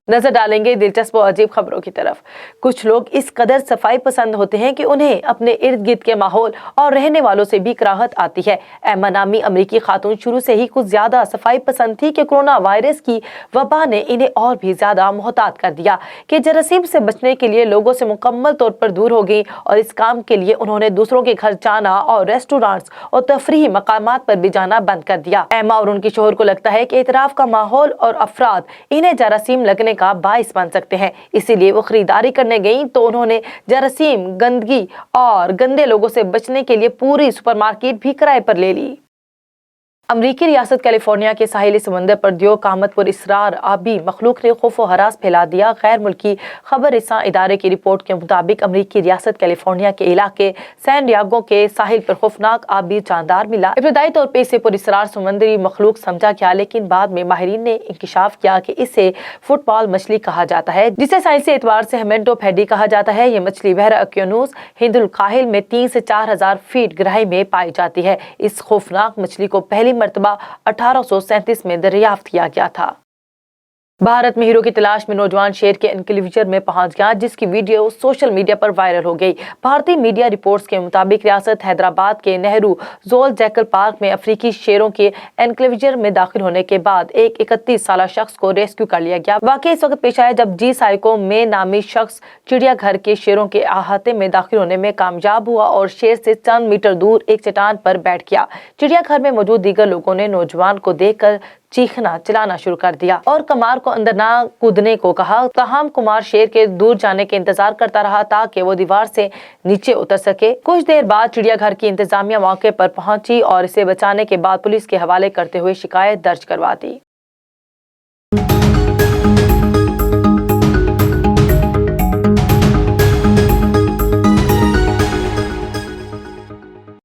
नजर डालेंगे दिलचस्प और अजीब खबरों की तरफ। कुछ लोग इस कदर सफाई पसंद होते हैं कि उन्हें अपने इर्द गिर्द के माहौल और रहने वालों से भी कराहत आती है। एम्मा नामी अमेरिकी खातून शुरू से ही कुछ ज्यादा सफाई पसंद थी कि कोरोना वायरस की वबा ने इन्हें और भी ज्यादा मोहतात कर दिया कि जरासीम से बचने के लिए लोगों से मुकम्मल तौर पर दूर हो गई और इस काम के लिए उन्होंने दूसरों के घर जाना और रेस्टोरेंट्स और तफरीही मकामात पर भी जाना बंद कर दिया। एम्मा और उनके शोहर को लगता है कि इतराफ का माहौल और अफराद इन्हें जरासीम लगने का बाइस बन सकते हैं, इसीलिए वो खरीदारी करने गई तो उन्होंने जरासीम, गंदगी और गंदे लोगों से बचने के लिए पूरी सुपरमार्केट भी किराए पर ले ली। अमरीकी रियासत कैलिफोर्निया के साहिली समंदर पर दियो कामत पर इसरार आबी मखलूक ने खौफ और हरास फैला दिया। गैर मुल्की खबर रसां इदारे की रिपोर्ट के मुताबिक अमरीकी रियासत कैलिफोर्निया के इलाके सैन डियागो के साहिल पर खौफनाक आबी जानदार मिला। इब्तदाई तौर पर इसे पुरइसरार समुद्री मखलूक समझा गया, लेकिन बाद में माहिरीन ने इंकशाफ किया कि इसे फुटबॉल मछली कहा जाता है, जिसे साइंसी एतबार से हेमेटोपेडी कहा जाता है। ये मछली बहरा अक्यानुस हिंदुल काहिल में 3 से 4 हजार फीट गहराई में पाई जाती है। इस खौफनाक मछली को पहली मर्तबा 1837 में दरियाफ्त किया गया था। भारत में हीरो की तलाश में नौजवान शेर के एनक्लेवियर में पहुंच गया, जिसकी वीडियो सोशल मीडिया पर वायरल हो गई। भारतीय मीडिया रिपोर्ट्स के मुताबिक रियासत हैदराबाद के नेहरू ज़ूलॉजिकल पार्क में अफ्रीकी शेरों के एनक्लेवियर में दाखिल होने के बाद एक 31 साल शख्स को रेस्क्यू कर लिया गया। वाकई इस वक्त पेश आया जब जी साइको में नामी शख्स चिड़ियाघर के शेरों के अहाते में दाखिल होने में कामयाब हुआ और शेर से चंद मीटर दूर एक चट्टान पर बैठ गया। चिड़ियाघर में मौजूद दीगर लोगों ने नौजवान को देखकर चीखना चिल्लाना शुरू कर दिया और कुमार को अंदर ना कूदने को कहा। ताहम कुमार शेर के दूर जाने के इंतजार करता रहा ताकि वो दीवार से नीचे उतर सके। कुछ देर बाद चिड़ियाघर की इंतजामिया मौके पर पहुंची और इसे बचाने के बाद पुलिस के हवाले करते हुए शिकायत दर्ज करवा दी।